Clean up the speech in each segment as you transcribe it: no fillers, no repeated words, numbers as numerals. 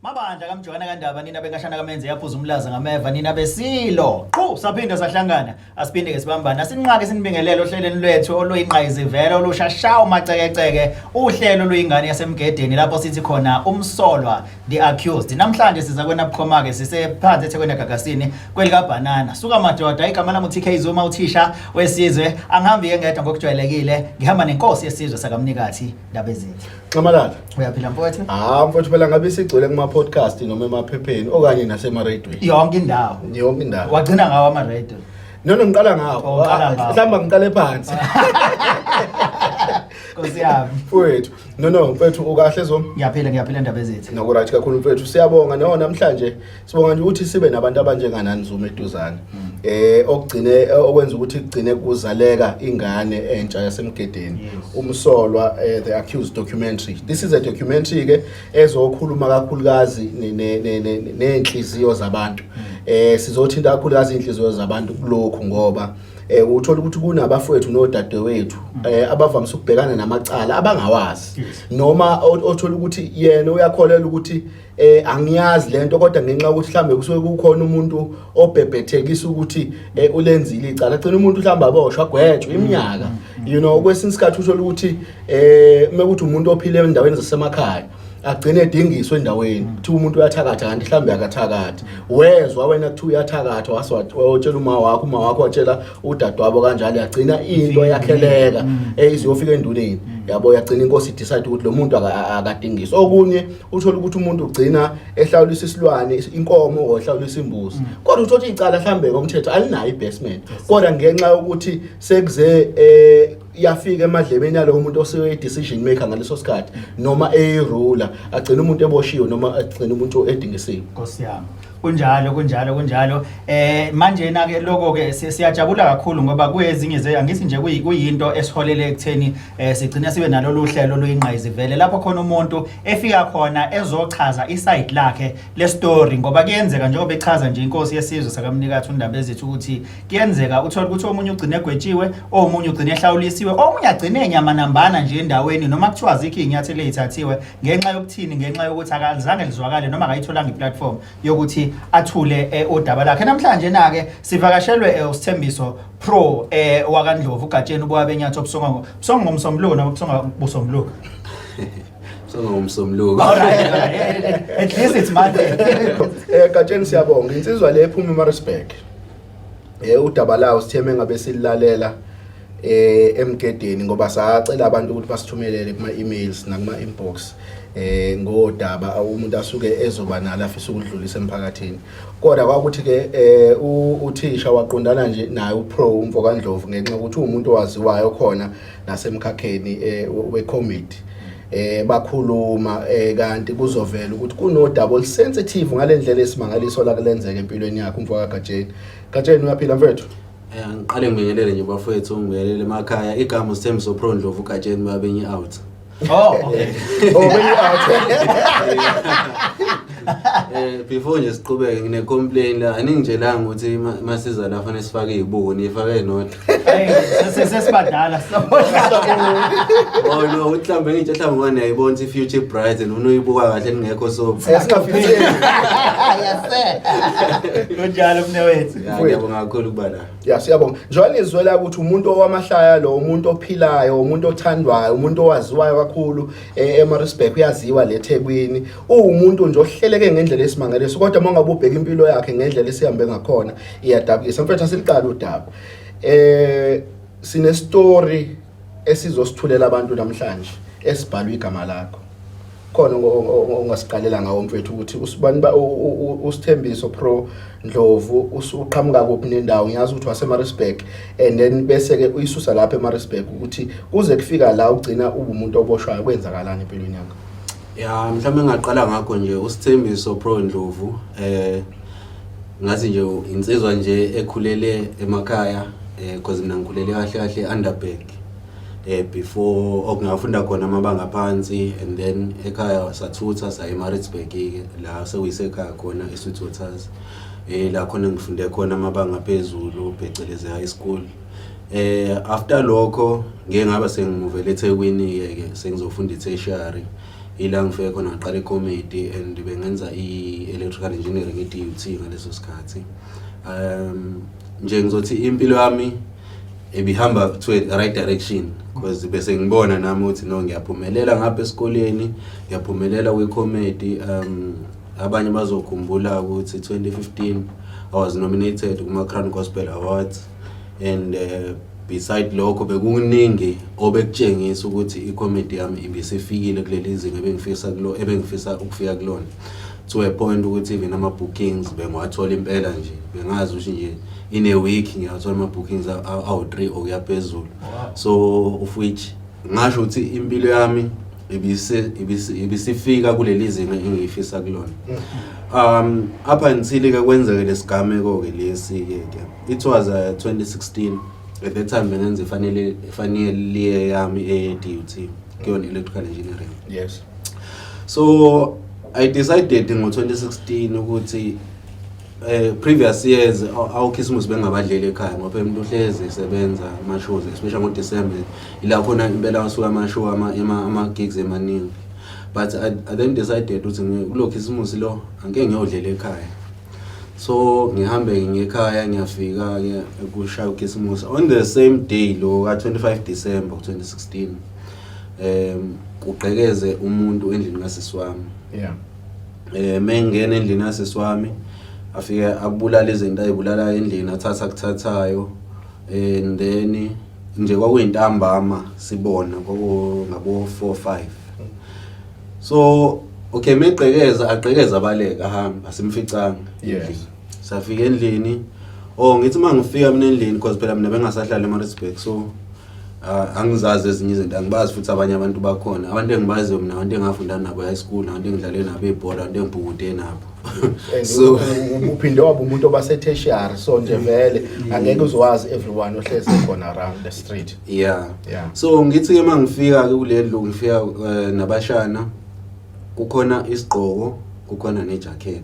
Mabandla kamjwana kaNdaba nina bengashana kamenze yaphuza umlaza ngameva nina besilo. Qhu saphinda sahlangana. Asiphinde ke sibambana. Asinqake sinibingelele ohlelweni lwethu oluyinqayizivela olushashawa macekeceke. Uhlelo luyingane yasemgedeni lapho sithi khona umsolwa the accused. Namhlanje siza kwena bukhoma ke sisephansi eThekwini eGagasini kwelika banana. Suka madoda igama lami uTK Zuma uthisha wesizwe angihambi ngedwa ngokujwayelekile. Ngihamba nenkosi yesizwe sakamnikathi Ndabezithi. Xamalala. Uyaphila mfowethu? Mfowethu phela ngabe sigcwele kuma podcast noma emaphepheni okanye nasema radio. Yonke indawo. Yonke indawo. Wagcina ngawo ama radio. Nona ngiqala ngawo. Mhlamba ngiqale phansi. Nkosiyami. Mfowethu, mfowethu ukahle zo? Ngiyaphila Ndabezithi. Nokuright kakhulu mfowethu. Siyabonga namhlanje sibonga nje ukuthi sibe nabantu abanjenganani Zuma eduzane. Okugcine okwenza ukuthi kugcine kuzaleka ingane entsha yasemgedeni umsolwa the accused documentary. This is a documentary ke ezokhuluma kakhulukazi nenhliziyo zabantu. Sizothinta kakhulukazi inhliziyo zabantu kulokho ngoba uthola ukuthi kunabafowethu nodadewethu abavamisa ukubhekana namacala abangawazi noma othola ukuthi yena uyakholela ukuthi angiyazi lento kodwa ngenxa ukuthi mhlambe kusuke kukhona umuntu obhebhethekisa ukuthi ulenzile icala agcina umuntu mhlamba aboshwa gwetshwe iminyaka kwesinye isikhathi uthola ukuthi mekuthi umuntu ophile endaweni zasemakhaya agcine edingiswe endaweni kuthi umuntu uyathakatha kanti mhlambe akathakathi wezwa wena kuthi uyathakatha watshela uma wakho watshela udadewabo kanjalo yagcina into yakheleka iziyofika enduleni yabo yagcina inkosi idecide ukuthi lo muntu akadingiswa okunye uthola ukuthi umuntu ugcina ehlawulisa isilwane inkomo ohlawulisa imbuzi kodwa uthola icala mhlambe ngomthetho alinayo ibasement kodwa ngenxa yokuthi sekuze yafika emadlebeni yalo umuntu oseye decision maker ngaleso sikhathi noma ruler agcina umuntu eboshiwe noma agcina umuntu edingisiwe. Nkosiyami. Kunjalo. Manje na ke lokho ke siyajabula kakhulu ngoba kuyezinye angithi nje kuyinto esiholele ekutheni sigcina sibe nalo luhlelo luyinqayizivele lapho khona umuntu efika khona ezochaza iside lakhe le story ngoba kuyenzeka njengoba echaza nje inkosi yesizwe sakamnikathi uNdabezithi ukuthi kuyenzeka uthola ukuthi omunye ugcine egwetshiwe omunye ugcine ehlawulisiwe omunye agcine enyama nambana nje endaweni noma kuthiwa zikho inyathelo ezithathiwe ngenxa yokuthini ngenxa yokuthi akazange lizwakale noma akayitholanga iplatform yokuthi athule udaba lakhe namhlanje na ke sivakashelwe uSthembiso Pro wakaNdlovu ugatsheni ubuwabenyathi obusonga ngomsomluko noma obusonga busomluko ngomsomluko at least it's Monday gatsheni siyabonga insizwa le ephuma eMaritzburg udaba lawo sitheme ngabe silalela emgedeni ngoba sacela abantu ukuthi basithumelele kuma emails nakuma inbox ngodaba umuntu asuke ezoba nalo afisa ukudlulisa emphakathini kodwa kwakuthi ke uthisha waqondana nje naye uPro umfokaNdlovu ngenxa ukuthi umuntu owaziwayo khona nasemkhakheni wecommittee bakhuluma kanti kuzovela ukuthi kuno double sensitive ngalendlela esimangaliso la kulenzeka empilweni yakhe umfoka Gatsheni uyaphila mfethu ngiqale ngibingelele nje bafowethu ngibingelele emakhaya igama uSthembiso Pro Ndlovu Gatsheni babenye out benye out before nje siqhubeke ngine complain la aningi la ukuthi masiza la fanele sifake izibuko nifake note sesibadala no mhlambe ngithi mhlambe ngwane ayibona future bright noyibuka kahle ningekho so singafithe kunjalo mnewethu ngiyabonga kakhulu kuba la siyabonga njalo izwela ukuthi umuntu owamahlaya lo umuntu ophilayo umuntu othandwayo umuntu owaziwayo kakhulu eMaritzburg uyaziwa le eThekwini umuntu nje ohleleke ngendlela esimangaliso kodwa mangabe ubheka impilo yakhe ngendlela esihambe ngakhona iyadabukisa mfethu asiliqala udaba sine story esizosithulela abantu namhlanje esibhalwe igama lakho khona ongasiqalela ngawo mfethu ukuthi usibani uSthembiso Pro Ndlovu uqhamuka kuphi nendawo ngiyazi ukuthi waseMaritzburg and then bese ke uyisusa lapha eMaritzburg ukuthi kuze kufika la ugcina umuntu oboshwayo kwenzakalani empilweni yakho. Mhlawumbe ngaqala ngakho nje uSthembiso Pro Ndlovu ngathi nje insizwa nje ekhulele emakhaya because mina ngikhulele kahle Underberg before okungafunda khona amabanga phansi and then ekhaya sathutha sa eMaritzburg la sewisekhaya khona eSweetwaters la khona ngifunde khona amabanga phezulu phecelezi high school after lokho ngeke ngaba sengimuvele eThekwini ke sengizofunda iTertiary ila ngifike khona ngaqala i-comedy and bengenza i-electrical engineering e-DUT ngaleso sikhathi. Nje ngizothi impilo yami ebihamba to a right direction because bese ngibona nami ukuthi no ngiyaphumelela ngapha esikoleni, ngiyaphumelela kwi-comedy. Abanye bazokhumbula ukuthi 2015 I was nominated kuma Crown Gospel Awards and beside lokho bekuningi obekutshengisa ukuthi i-comedy yami ibisifikile kuleli zinga ebengifisa ukufika kulona, to a point ukuthi even ama bookings bengiwathola impela nje, bengazi ukuthi nje in a week ngiyathola ama bookings awu-3 okuya phezulu. So of which ngasho ukuthi impilo yami ibisifika kuleli zinga engiyifisa kulona. Up until ke kwenzeke lesigameko ke lesi ke it was 2016. At that time bengenza ifanele yami e-DUT kuyona electrical engineering. Yes. So I decided ngo-2016 ukuthi previous years awukhisimusi bengabadleli ekhaya ngoba umuntu uhlezi esebenza ama-shows, especially ngo-December ila khona impela asuka ama-show ama-gigs emaningi. But I then decided ukuthi kulo khisimusi lo angeke ngiyodlela ekhaya. So ngihambe ngekhaya ngiyafika kushaya ukhisimusi on the same day lo ka 25 December 2016. Kuqhekeze umuntu endlini kasiswami. Yeah. Mengena endlini kasiswami afike abulala izinto ayibulala endlini athatha kuthathayo and then nje kwakuyintambama sibona ngabo 4-5. So okay meqhekeza aqhekeza abaleka ahamba asimficanga. Yes. Safika endlini ngithi mangifika mina endlini because phela mina bengasahlala eMaritzburg, so angizazi ezinye izinto, angibazi futhi abanye abantu bakhona, abantu engibaziyo mina, abantu engafunda nabo high school, abantu engidlale nabo ibhola, abantu engibhukude nabo. So uphinde waba umuntu obase tertiary, so nje vele angeke uzwazi everyone ohlezi khona around the street. Yeah. Yeah. So ngithi ke mangifika ke kulendlu ngifika nabashana, kukhona isigqoko, kukhona nejacket.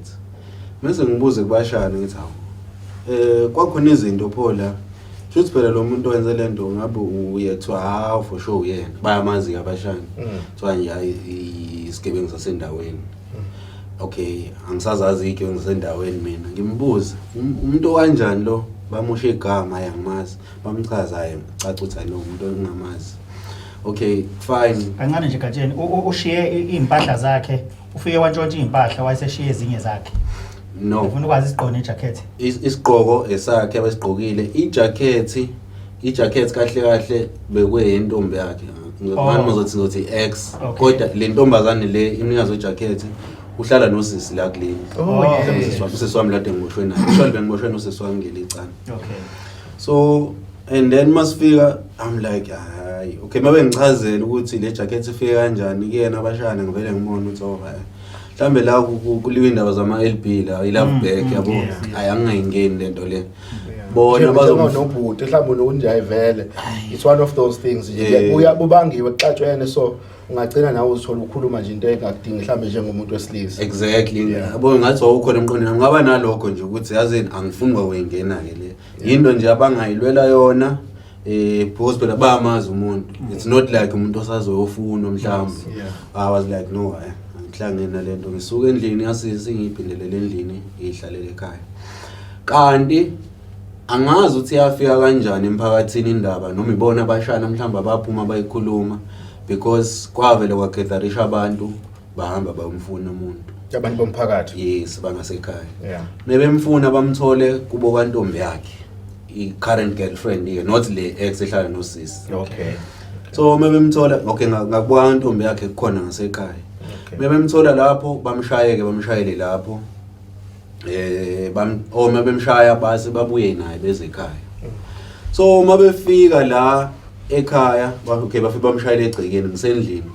Mase ngibuze kubashana ngithi kwakhona izinto phola futhi phela lo muntu owenze lento ngabe uyethiwa for sure uyena bayamazi abashana kuthiwa nje isigebengu sasendaweni. Okay, angisazazi igebengu sasendaweni mina, ngimbuza umuntu kanjani lo, bamusha igama yangimazi, bamchaza hayi caca uthi no umuntu engingamazi. Okay, fine. Kancane nje Gatsheni, ushiye impahla zakhe, ufike wantshontsha impahla wayeseshiye ezinye zakhe. No. Ufuna ukwazi isiqhoko nejacket. Isigqoko esakhe abasigqokile, ijacket kahle bekuyintombi yakhe. Ngizomani uzothi ex, kodwa le ntombazane le imnikazi wejacket uhlala nosisi la kuleni. Usisi wami lade ngiboshwe naye. Ushali bengiboshwe nosisi wami ngelicana. Okay. So and then masifika I'm like hayi, okay mabe ngichazela ukuthi le jacket ifike kanjani kuyena abashana ngivele ngibone ukuthi mhlambe la kuliwe indaba zama-LB la i-love back yabo ayangayingeni lento le bona bazonobhuti mhlawumbe nokunjayi vele, it's one of those things nje uyabubangiwe kuxatshwene, so ungagcina nawe uzithola ukhuluma nje into engakudingi mhlawumbe njengomuntu wesilisa. Exactly. Yabo ngathi wawukhona emqondweni ngaba nalokho nje ukuthi yazini angifuni kwengena ke le into nje abangayilwela yona because phela bayamazi umuntu, it's not like umuntu osazoyofuna mhlawumbe. I was like no ngihlangene lento ngisuka endlini yasisi ngiphindelele endlini ngihlalele ekhaya. Kanti angazi ukuthi yafika kanjani emphakathini indaba noma ibona abashana mhlamba baphuma bayikhuluma because kwavele kwagadarisha abantu bahamba bayomfuna umuntu, abantu bomphakathi. Yes, bangasekhaya. Yeah. Mebemfuna bamthole kubo kwantombi yakhe, i-current girlfriend ke, not le ex ehlala nosisi. Okay. So mebemthola okay ngakubuka kwantombi yakhe kukhona ngasekhaya. Mebemthola lapho bamshayele lapho mebemshaya base babuye naye beze ekhaya. So mabefika la ekhaya okay bafika bamshayele egcekeni ngisendlini.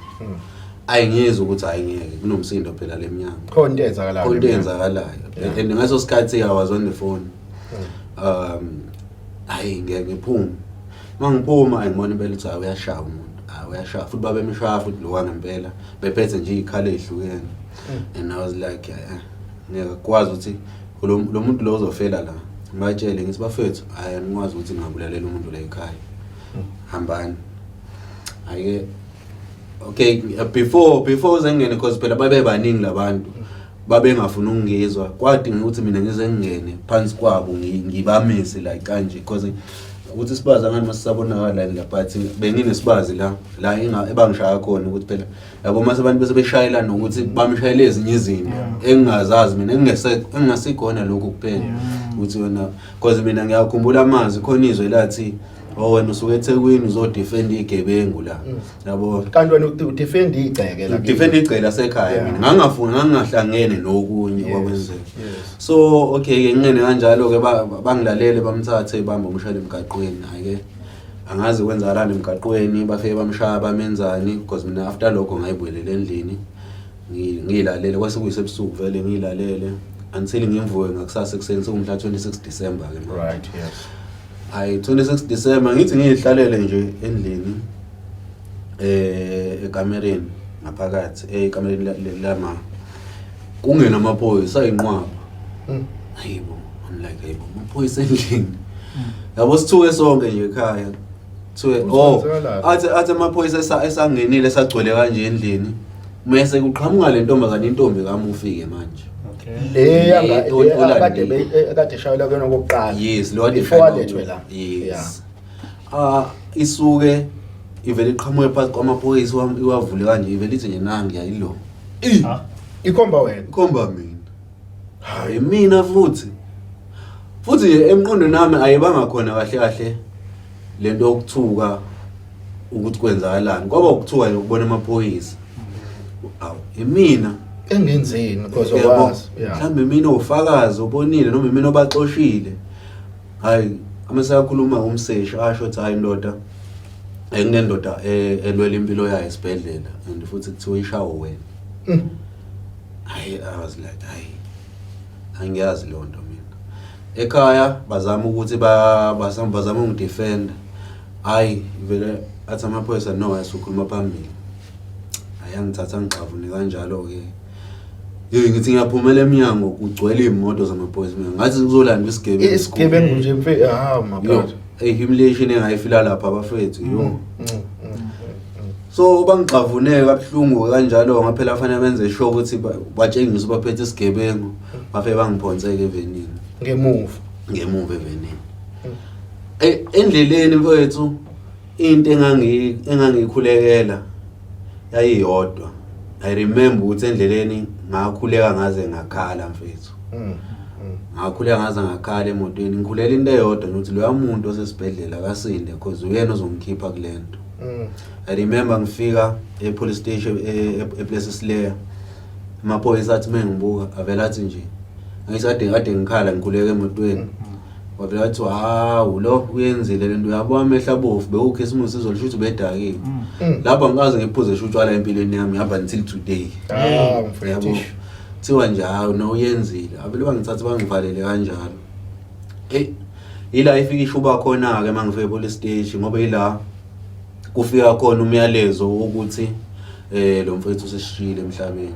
Ayingizwe ukuthi ayingeke kunomsindo phela lemnyango. Khona into enzakalayo. And ngaso sikhathi I was on the phone. Ngeke ngiphuma. Mangiphuma angibona impela ukuthi uyashaya umuntu. Uyashaya futhi babemshaya futhi lo wangempela bephethe nje ikhala ehlukene. And I was like ngiyakwazi ukuthi lo muntu lo uzofela la. Ngibajele ngithi bafethu ngikwazi ukuthi ngabulalela umuntu la ekhaya. Hambani. Ayike okay before zengene because phela babe baningi labantu babengafuna ukungizwa kwadinga ukuthi mina ngize ngingene phansi kwabo ngibamise like kanje because ukuthi sibaza ngani masisabonakala la but benginesibazi la ebangishaya khona ukuthi phela yabo mase abantu bese beshayela nokuthi bamshayele ezinye izinto engingazazi mina engingasikhona lokho kuphela ukuthi wena because mina ngiyakhumbula amazwi khona izwe lathi wena usuke eThekwini uzodefend igebengu la yabo kanti wena udefend igceke la defend igceke lasekhaya mina ngangahlangene nokunye kwakwenzeka so okay ke ngene kanjalo ke bangilalele bamthathe bamba umshayeli emgaqweni hayi ke angazi kwenza lana emgaqweni bafike bamshaya bamenzani because mina after lokho ngayibuyelele endlini ngilalele kwase kuyisebusuku vele ngilalele until ngimvuke ngakusasa ekuseni sokumhla 26 December ke right yes hayi 26 December ngithi ngihlalele nje endlini ekamereni ngaphakathi ekamereni lama kungena amaphoyisa ayinqwaba hayibo I'm like hayibo amaphoyisa endlini yabo sithuke sonke nje ekhaya kuthiwe athi amaphoyisa esangenile esagcwele kanje endlini mase kuqhamuka le ntombazana intombi kami ufike manje kade shayela kuyona kokuqala yes lo before alethwe la yes isuke ivele iqhamuke phansi kwamaphoyisa iwavule kanje ivele ithi nje nangi yayilo ikhomba wena ikhomba mina hayi mina futhi emqondo nami ayibanga khona kahle lento yokuthuka ukuthi kwenzakalani kwaba ukuthuka ukubona amaphoyisa mina engenzeni because owazi mhlambe mina ufakazi ubonile noma mina obaxoshile hayi amasakhuluma umseshi asho ukuthi hayi indoda enginendoda elwela impilo yayo esibhedlela and futhi kuthiwa ishawo wena hayi I was like hayi angiyazi lo nto mina ekhaya bazama ukuthi bazama ungidefend hayi vele athi amaphoyisa no ayisukhuluma phambili ayangithatha ngixavune kanjalo ke ngithi ngiyaphumela eminyango kugcwele imoto zamaphoyisa mina ngathi kuzolanda isigebengu nje mfethu mabhodwa humiliation engayifila lapha abafethu yo so bangixavune kabuhlungu kanjalo ngaphela fanele benze sure ukuthi batshengise baphethe isigebengu bafe bangiphonseke evenini ngemuva evenini endleleni mfethu into engangikhulekela yayiyodwa I remember ukuthi endleleni ngakhuleka ngaze ngakhala mfethu ngakhuleka ngaze ngakhala emotweni ngikhulela into eyodwa ukuthi lo muntu osesibhedlela akasinde because uyena ozongikhipha kulento I remember ngifika epolice station eplace Slayer amaphoyisa athi mengibuka avela athi nje ngisade kade ngikhala ngikhuleka emotweni wavela athi lo uyenzile lento yabo amehla bofu bewukhisimusi izolishuthi bedakile lapha ngikaze ngiphuze utshwala empilweni yami yaba until today mfethu thiwa njalo no uyenzile abele bangithatha bangivalele kanjalo ila ifika ishuba khona ke mangifike police station ngoba ila kufika khona umyalezo ukuthi lo mfethu useshile emhlabeni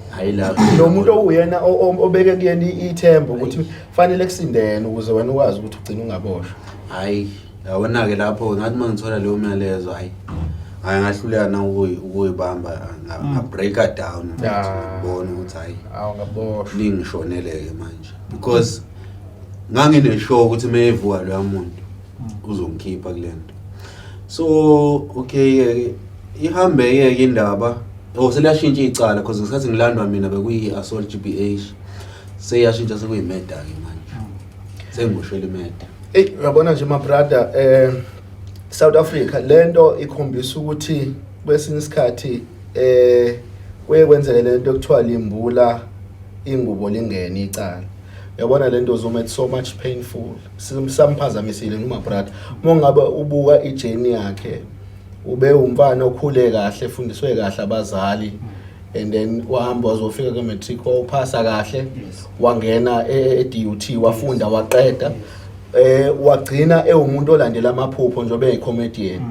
hayi lapho lo muntu oyena obeke kuyena ithemba ukuthi fanele kusindene ukuze wena ukwazi ukuthi ugcine ungaboshwa hayi yawona ke lapho ngathi mangithola leyo myalezo hayi ngahluleka na ukuyibamba breaker down ngibona ukuthi hayi awungaboshwa ningishoneleke manje because ngangine sure ukuthi mayevuka lo muntu uzongikhipha kulento so okay ihambe ke indaba seliyashintsha icala because ngesikhathi ngilandwa mina bekuyi assault GBH seyashintsha sekuyimeda ke manje sengiboshwele imeda uyabona nje my brother South Africa lento ikhombisa ukuthi kwesinye isikhathi kuyekwenzeka lento ekuthiwa limbula ingubo lingene icala uyabona lento zoma so much painful samphazamisile noma brother mongabe ubuka ijourney yakhe ube umfana okhule kahle efundiswe kahle abazali and then wahamba wazofika ke matric waphasa kahle wangena eDUT wafunda waqeda wagcina ewumuntu olandela amaphupho njengoba eyicomedian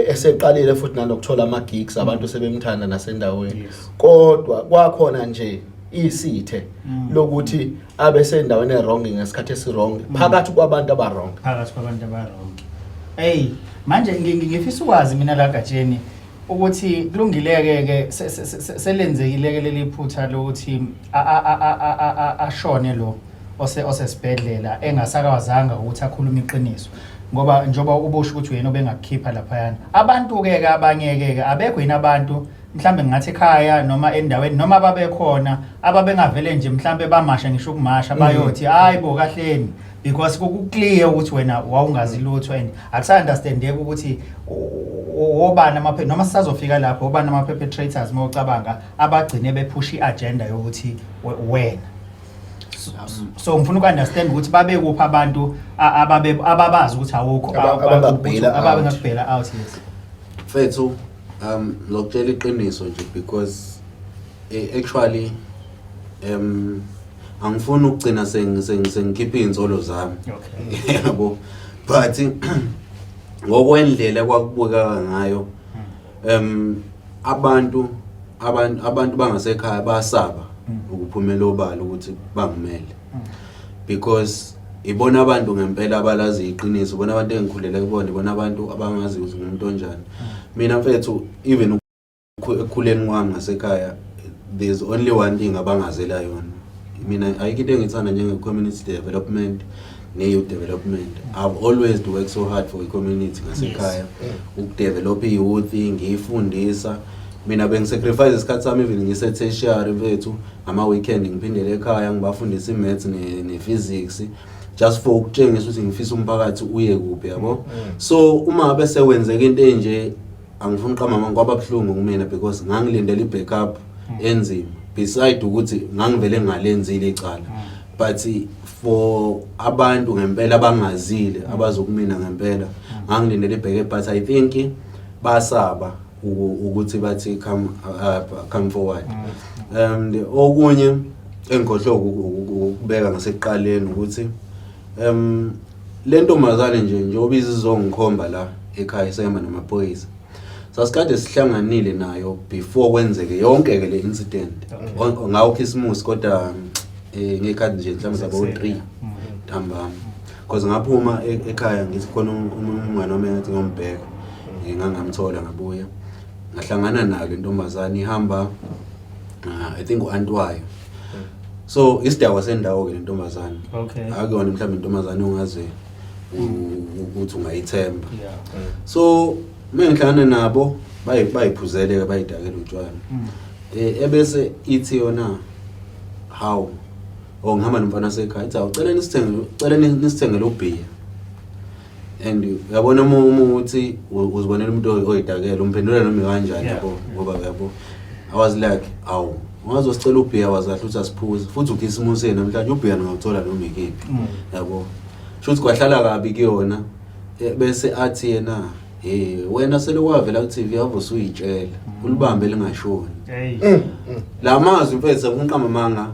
eseqalile futhi nanokuthola ama gigs abantu sebemthanda nasendaweni kodwa kwakhona nje isithe lokuthi abe sendaweni ewrong ngesikhathi esirong phakathi kwabantu abarong Hey manje ngifisa ukwazi mina la gatsheni ukuthi kulungileke-ke selenzekile-ke leli phutha lokuthi ashone lo osesibhedlela engasakwazanga ukuthi akhulume iqiniso ngoba njoba ubusho ukuthi wena obengakukhipha laphayana abantu-ke abanye-ke abekho yini abantu mhlambe ngathi ekhaya noma endaweni noma babekhona ababengavele nje mhlambe bamasha ngisho ukumasha bayothi hayi bo kahleni because kuclear ukuthi wena wawungazi lutho and akusa-understandeki ukuthi obani amaphepha noma sisazofika lapho obani ama-perpetrators mawucabanga abagcine bephusha i-agenda yokuthi wena so ngifuna uku-understand ukuthi babekuphi abantu ababazi ukuthi awukho abangakubhela out yes Fethu lokutshela iqiniso nje because actually angifuni ukugcina sengikhipha izinzolo zami yabo but ngokwendlela kwakubuka ngayo abantu bangasekhaya basaba ukuphumela obala ukuthi bangimele because ibona abantu ngempela abalazi iqiniso ibona abantu engikhulele kubona ibona abantu abangazi ukuthi umuntu onjani mina mfethu even ekukhuleni kwami ngasekhaya there's only one thing abangazela yona mina ayikho into engithanda njenge community development ne-youth development. I've always worked so hard for i-community ngasekhaya ukudevelop i-youth ngiyifundisa mina bengisacrifice isikhathi sami even ngise-tertiary mfethu ama-weekend ngiphindele ekhaya ngibafundisa i-maths ne-physics just for ukutshengisa ukuthi ngifisa umphakathi uye kuphi yabo so uma bese wenzeka into enje angifuni uqama kwababuhlungu kumina because ngangilindele i-backup enzima beside ukuthi ngangivele ngalenzile icala but for abantu ngempela abangazile abazokumina ngempela ngangilindele i-backup but I think basaba ukuthi bathi come forward okunye engikhohlwe ukubeka ngasekuqaleni ukuthi le ntombazane nje obiza izongikhomba la ekhaya isema namaphoyisa sasikade sihlanganile nayo before kwenzeke yonke ke le incident ngawo Christmas kodwa ngekhathi nje mhlawumbe sabo 3 ntambama because ngaphuma ekhaya ngithi khona umngane wami ngathi ngombheka ngangamthola ngabuya ngahlangana nayo intombazane ihamba I think uAntwayo so isidawa sendawo ke lentombazane akuyona mhlawumbe intombazane ongaze ukuthi ungayithemba so mengihlangana nabo bayiphuzele bayidakela utshwala ebese ithi yona how ngihamba nomfana sekhaya ithi ucela nisithengele ubhiya and uyabona ukuthi uzibonela umuntu oyidakela umphendula noma kanjani yabo ngoba yabo I was like ungazosicela ubhiya wazahle uthi asiphuze futhi ukhisimuseni namhlanje ubhiya ngawuthola noma ikephi yabo shothi kwahlala kabi kuyona bese athi yena wena sele wavela ku TV yavo suyitshela ulibambe lingashoni la mazwi mfethu ngiqamba manga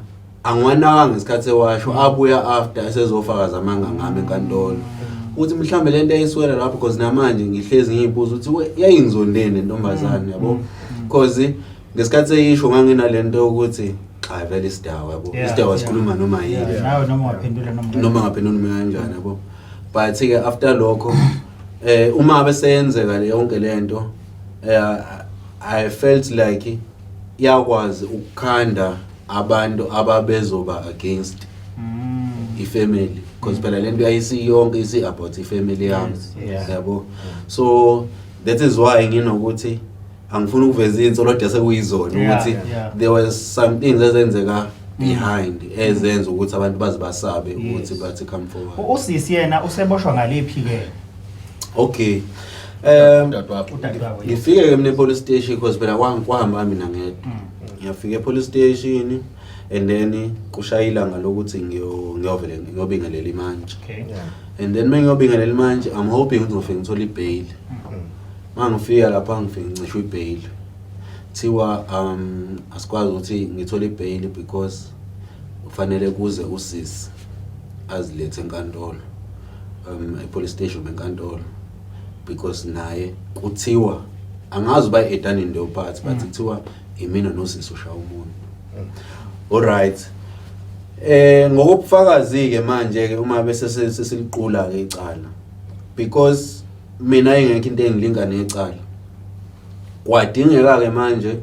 angwanaka ngesikhathi ewasho abuya after esezofakaza amanga ngami enkantolo uthi mhlambe lento eyiswela lapho because namanje ngihlezi ngiyibuza ukuthi yayingizondene ntombazane yabo because ngesikhathi eyisho nganginalento ukuthi cha vele isidawa yabo isidawa sikhuluma noma yini nawe noma ngaphendula kanjani yabo but ke after lokho uma besenzeka le yonke lento I felt like yakwazi ukukhanda abantu ababezoba against ifamily because phela lento yayisi yonke isi about ifamily yami yabo so that is why nginokuthi angifuni ukuveza insolodwa sekuyizona ukuthi there was something ezenzeka behind ezenza ukuthi abantu bazibasabe ukuthi bathi come forward usisi yena useboshwa ngaliphi ke okay ngifike ke mina police station because phela kwahamba mina ngedwa ngiyafika police station and then kushayila ngalokuthi ngiyovele ngiyobingelela imanje and then mengiyobingelela imanje I'm hoping ukuthi ngifike ngithola ibail mangifika lapha ngifike ngicishwe ibail thiwa asikwazi ukuthi ngithola ibail because ufanele kuze usisi azilethe enkantolo police station benkantolo because naye kuthiwa angazi ba edani ndo part but kuthiwa imina nosisi ushaya umuntu alright ngokubufakazi ke manje ke uma bese sesiliqula ke icala because mina engekho into engilinga necala kwadingeka ke manje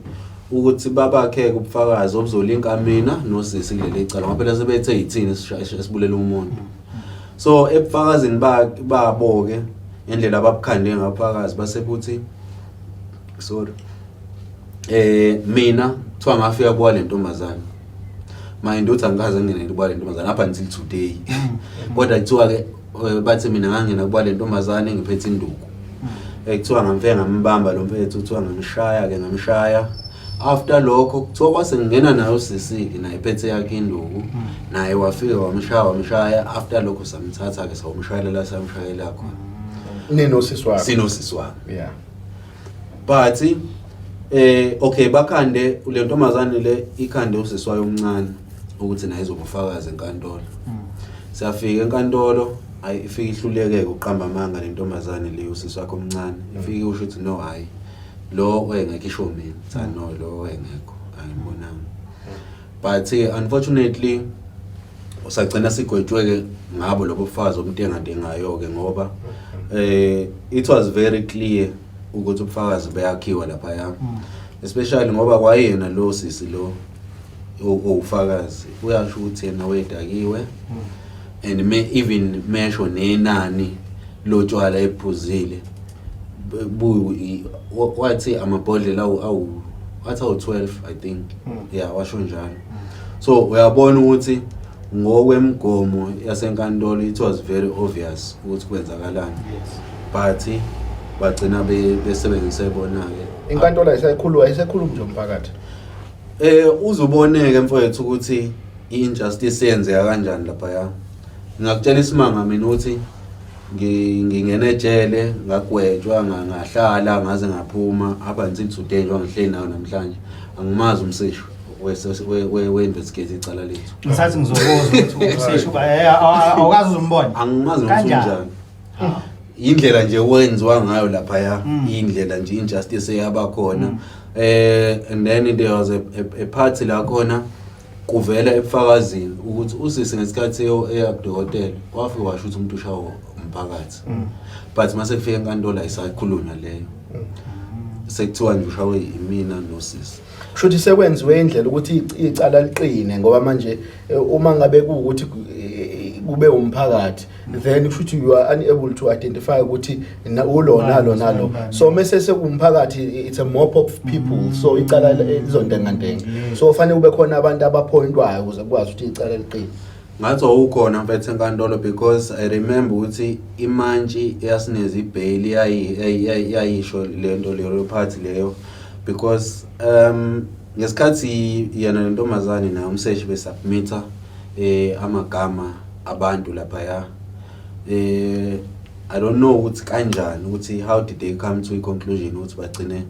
ukuthi babakheke ubufakazi obuzolinka mina nosisi kuleli cala ngoba phela sebethe yithini esibulela umuntu. So ebufakazini babo ke indlela ababukhande ngaphakazi basebuthi sorry mina kuthiwa ngafika kwa le ntombazana mind uthi angikaze ngene kuba le ntombazana up until today kodwa kuthiwa ke bathi mina ngangena kuba le ntombazana engiphethe induku kuthiwa ngamfeke ngambamba lo mfethu kuthiwa ngamshaya after lokho kuthiwa kwase ngena nayo sisiki naye phethe yakhe induku naye wafika wamshaya after lokho samthatha ke sawumshayela la samshayela khona ninosisi wakho sinosisi wami yeah but okay bakhande le ntombazane le ikhande usisi wayo omncane ukuthi naye izobufakazi enkantolo siyafika enkantolo ifika ihluleke ukuqamba amanga le ntombazane le usisi wakho omncane ifika usho ukuthi no hayi lo wengekho isho mina cha no lo wengekho ayibonanga but unfortunately usagcina sigwetshweke ngabo lobo bufazi omtengantengayo ke ngoba it was very clear ukuthi ubufakazi bayakhiwa lapha ya especially ngoba kwayena lo sisi lo ufakazi uyasho ukuthi yena wedakiwe and may even mesho nenani lo tshwala ephuzile wathi amabhodlela wathi 12 I think yeah washo njalo so uyabona ukuthi ngokwemgomo yasenkantolo it was very obvious ukuthi kwenzakalani but bagcina besebenzise bona ke inkantolo ayisekhuluma nje umphakathi uzoboneke mfowethu ukuthi injustice yenzeka kanjani lapha ya ngakutshela isimanga mina ukuthi ngingene ejele ngagwetshwa ngahlala ngaze ngaphuma up until today njengoba ngihleli nayo namhlanje angimazi umseshu we-investigate icala lethu ngisathi ngizokuzwa ukuthi umseshu awukazi uzombona angimazi kanjani indlela nje wenziwa ngayo lapha ya indlela nje injustice eyaba khona and then there was a party la khona kuvela ebufakazini ukuthi usisi ngesikhathi eyakudokotela wafika washo ukuthi umuntu ushawo umphakathi but mase kufika enkantolo ayisakhulunywa leyo sekuthiwa nje ushawe imina nosisi shothi sekwenziwe indlela ukuthi icala liqine ngoba manje uma ngabe kuukuthi kube umphakathi then kushuthi you are unable to identify ukuthi ulo nalo so mase sekumphakathi it's a mob of people so icala lizontengantenga so fanele kube khona abantu abapointwayo ukuze kwazi ukuthi icala liqine ngathi ukhona mfethu enkantolo because I remember ukuthi imantshi yasineza ibail yayisho lento leyo party leyo because ngesikhathi yena lentombazane nayo umseshi besubmita amagama abantu lapha ya I don't know ukuthi kanjani ukuthi how did they come to a conclusion ukuthi bagcine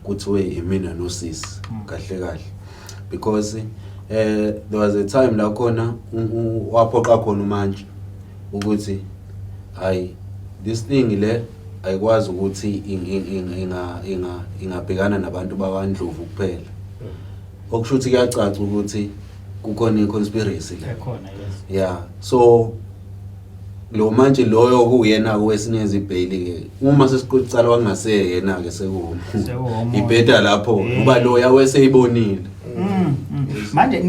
kuthiwe imina nosisi kahle because there was a time la khona waphoqa khona umantshi ukuthi this thing le ayikwazi ukuthi ingabhekana nabantu bakwaNdlovu kuphela okusho ukuthi kuyacaca ukuthi kukhona iconspiracy la ekhona yes yeah so lo manje loyo kuyena kwesineze ibail ke uma sesiqotsala wangase yena ke sekuma ibheda lapho kuba lo yaweseyibonile manje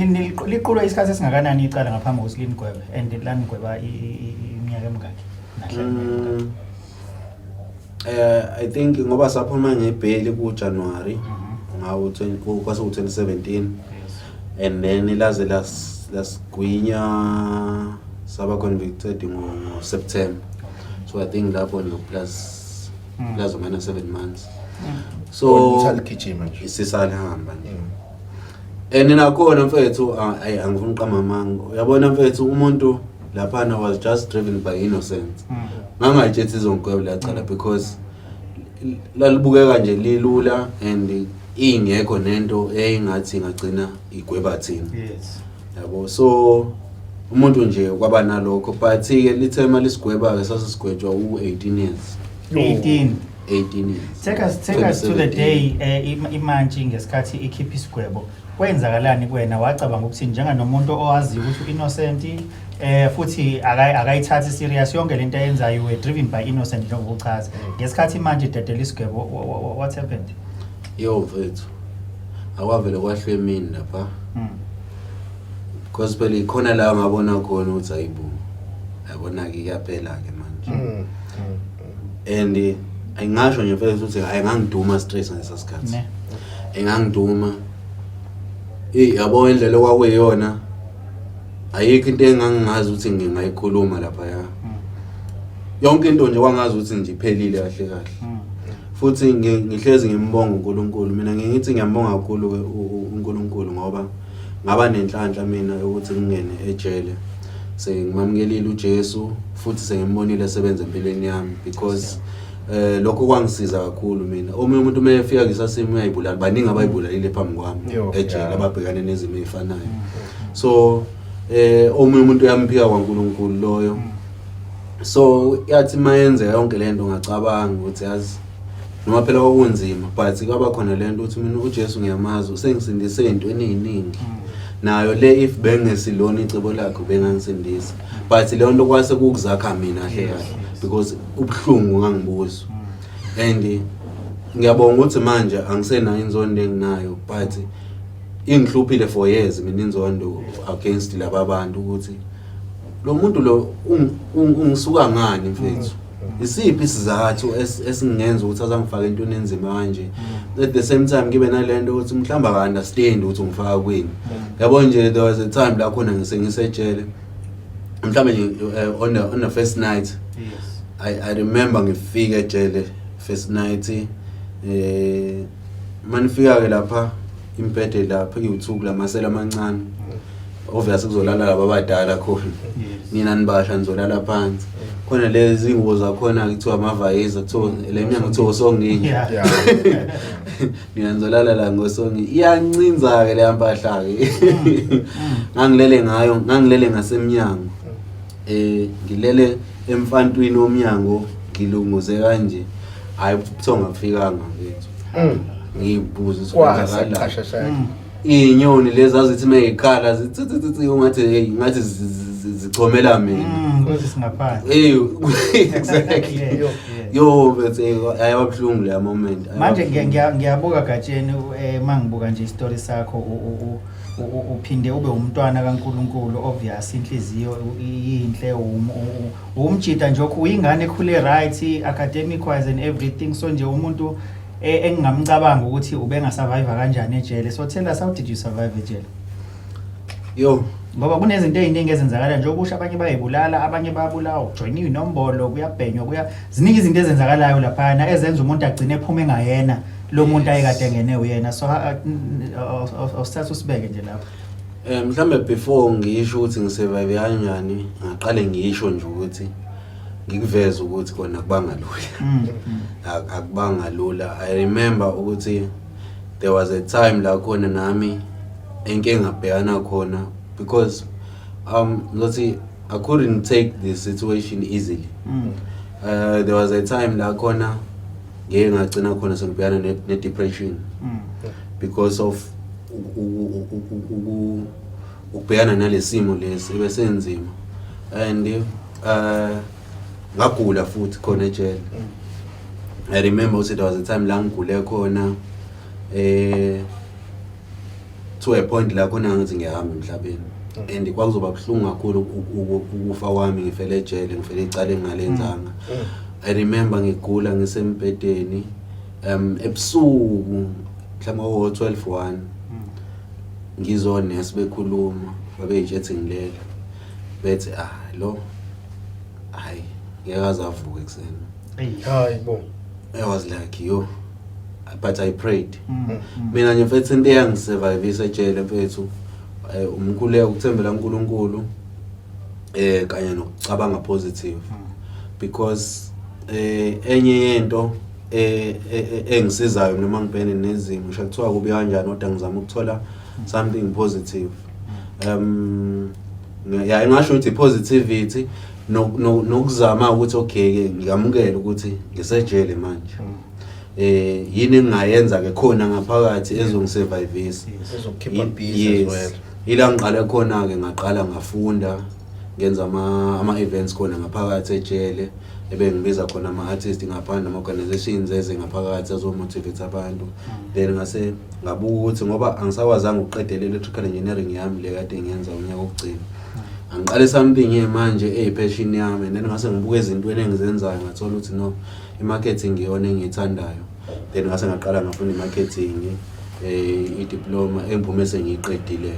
liqulwa isikhathi esingakanani icala ngaphambi kokuthi linigwebe and lanigweba iminyaka emingaki nahle I think ngoba saphuma ngebail ku January ngawo 2017 and then laze lasgwinya saba convicted ngo September so I think lapho no plus mina 7 months so usalikijima nje isisalihamba and nakhona mfethu angifuni uqama amanga uyabona mfethu umuntu laphana was just driven by innocence ngangayithethi izongwebe lacala because lalibukeka nje lilula and ingekho nento eyingathi ingagcina igweba thina yes yabo so umuntu nje kwaba nalokho but ke lithema lisigweba ke sasigwetshwa u18 years 18 years take us to the day imantshi ngesikhathi ikhipha isigwebo kwenzakalani kuwena wacabanga ukuthi njenganomuntu owazi ukuthi innocent futhi akayithathi serious yonke lento ayenzayo we driven by innocent njengoba uchaza ngesikhathi manje dedela isigwebo what happened Yo mfethu. Akwavele kwahlwe mina lapha. Because phela ikhona la ngabona khona ukuthi ayibo. Yabona ke iyaphela ke manje. And ayingasho nje mfethu ukuthi ayingangiduma stress ngesasikhathi. Engangiduma. Yabo indlela okwakuyiyona. Ayikho into engangazi ukuthi ngingayikhuluma lapha ya. Yonke into nje kwangazi ukuthi ngiphelile kahle kahle. Futhi ngihlezi ngimbonga uNkulunkulu. Mina ngithi ngiyambonga kakhulu uNkulunkulu ngoba ngaba nenhlanhla mina ukuthi ngingene ejele. Sengimamkelile uJesu futhi sengimbonile esebenza empilweni yami because lokho kwangisiza kakhulu mina. Omunye umuntu mayefika ngisasimo uyayibulala baningi abayibulalile phambi kwami ejele ababhekane nezimo ezifanayo. So omunye umuntu uyamphika kwaNkulunkulu loyo. So yathi mayenze yonke lento ngacabanga ukuthi yazi noma phela kwakunzima but kwaba khona lento ukuthi mina uJesu ngiyamazi usengisindise ezintweni eziningi. Nayo le if bengesilona icebo lakhe bengangisindisa but le nto kwase kukuzakha mina kahle because ubhlungu ngangibuza. And ngiyabonga ukuthi manje angisenayo inzondo enginayo but ingihluphile for years mina inzondo against laba abantu ukuthi lo muntu lo ungisuka ngani mfethu. Isiphi isizathu esingenza ukuthi azangifaka entweni enzima kanje. At the same time ngibe nalento ukuthi mhlamba ka understand ukuthi ngifaka kweni. Yabo nje there was a time la khona ngisejele. Mhlamba nje on the first night. Yes. I remember ngifika ejele first night manifika ke lapha impede lapha kuyuthuku lamasela amancane. Obviously kuzolala laba abadala khona. Nina nibasha nizolala phansi. Khona lezi ingubo zakhona kuthiwa amavayeza kuthiwa leminyango kuthiwa songinye. Niyazolala la ngosongi. Iyancinza ke le mpahla ke. Ngangilele ngasemnyango. Ngilele emfantwini omnyango ngilunguze kanje. Hayi ubuthonga kufikanga ngethu. Ngiyibuza ukuthi inyoni lezi azithi mayikhala zithi ngathi zichomela mina ukuthi singaphansi exactly yo bese ayababhlungu le moment manje ngiyabuka Gatsheni mangibuka nje istory sakho uphinde ube umntwana kaNkuluNkulu obvious inhliziyo iyinhle umjida nje uyingane ekhule right academic wise and everything so nje umuntu engingamcabanga ukuthi ubengasurvive kanjani ejele. So tell us, how did you survive ejele? Yo ngoba kunezinto eziningi ezenzakala nje okusha abanye bayibulala abanye bayabulawa ukujoyiniwe inombolo kuyabhenywa ziningi izinto ezenzakalayo lapha na ezenza umuntu agcine ephuma engayena lo muntu ayekade ngene uyena. So awusithatha usibeke nje lapha. Mhlambe before ngisho ukuthi ngisurvive kanjani ngaqale ngisho nje ukuthi ngikuveza ukuthi kona kubanga lula. Akubanga lula. I remember ukuthi there was a time la khona nami enkinga ngabhekana khona because let's I couldn't take the situation easily. There was a time la khona ngeke ngagcina khona sengibhekana ne depression because of ukubhekana nalesimo lesi ebesenzima and ngagula futhi khona ejele. I remember also there was a time la ngigule khona to a point la khona ngathi ngiyahamba emhlabeni and kwakuzoba buhlungu kakhulu ukufa kwami ngifele ejele ngifele icala engalenzanga. I remember ngigula ngisempedeni ebusuku mhlawumbe ngo-12:01 ngizone sibekhuluma babeyijethi ngilele bethi lo hayi ngiyakazavuka ekseni. Hayibo. I was like yo but I prayed. Mina nje mfethu into eyangisurvive ejele mfethu umkhuleko ukuthembela uNkulunkulu kanye nokucabanga positive because enye yento engisizayo noma ngibhekene nezimo ngisho kuthiwa kubi kanjani kodwa ngizama ukuthola something positive. Ngisho ukuthi positivity nokuzama ukuthi okay ngiyamukela ukuthi ngisejele manje. Yini engayenza ke khona ngaphakathi ezongisurvivisa ezokukhipha busy as well. Ila ngiqala khona ke ngaqala ngafunda ngenza ama events khona ngaphakathi ejele ebengibiza khona ama artists ngaphandle ama organizations eze ngaphakathi azomotivate abantu then ngase ngabuka ukuthi ngoba angisakwazanga ukuqedela electrical engineering yami le kade ngiyenza unyaka wokugcina angiqale something manje passion yami then ngase ngibuka izinto engizenzayo ngathola ukuthi no i-marketing iyona engiyithandayo then ngase ngaqala ngafunda i-marketing i-diploma engiphume sengiyiqedile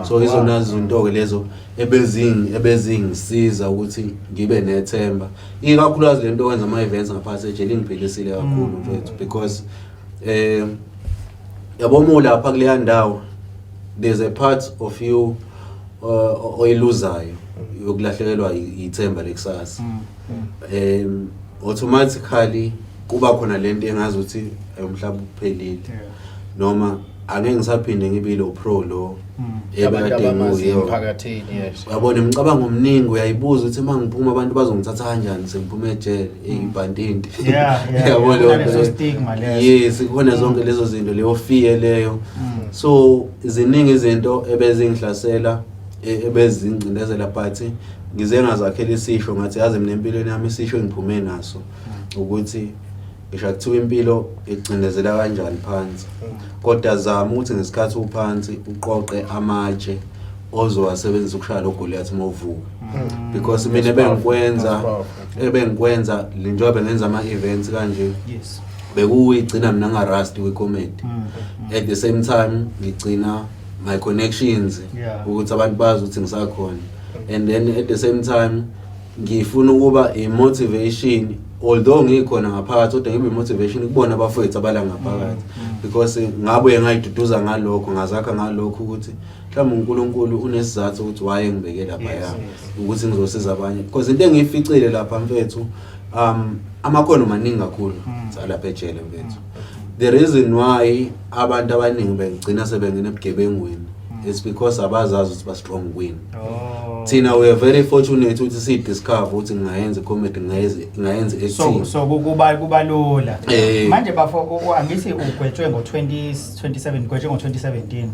so izona izinto ke lezo ebezingisiza ukuthi ngibe nethemba ikakhulukazi lento okwenza ama events ngaphakathi ejele ngiphilisile kakhulu mfethu because yabo lapha kuleya ndawo there's a part of you oyiluzayo yokulahlekelwa ithemba lekusasa automatically kuba khona lento engazi ukuthi umhlaba uphelile noma angeke ngisaphinde ngibe lo pro lo abantu emphakathini yes yabona imicabango omningi uyayibuza ukuthi mangiphuma abantu bazongithatha kanjani sengiphuma ejele eyibhandinti yabona leso stigma leso yes kukhona zonke lezo zinto leyo fear leyo so ziningi izinto ebezingihlasela ebezingcindezela but ngize ngazakhela isisho ngathi yazi mina empilweni yami isisho engiphume naso ukuthi ngisho kuthiwa impilo igcindezela kanjani phansi kodwa zama ukuthi ngesikhathi uphansi uqoqe amatshe ozowasebenzisa ukushaya lo Goliath movuka because mina ebengikwenza njengoba ngenza ama events kanje yes bekuyigcina mina ngarust kwi-comedy at the same time ngigcina my connections ukuthi abantu bazi ukuthi ngisakhona and then at the same time ngifuna ukuba i-motivation although ngikhona ngaphakathi kodwa ngibe motivation ukubona abafowethu abala ngaphakathi because ngabuye ngayiduduza ngalokho ngazakha ngalokho ukuthi mhlawumbe uNkulunkulu unesizathu ukuthi waye ngibeke lapha ukuthi ngizosiza abanye because into engiyificile lapha mfethu amakhono maningi kakhulu salapha ejele mfethu the reason why abantu abaningi begcina sebengena ebugebengweni is because abazazi ukuthi ba strong win thina we are very fortunate ukuthi si discover ukuthi ngayenza comedy ngayenza acting so kuba lula manje bafo angithi ugwetshwe ngo2017 gwetshwe ngo2017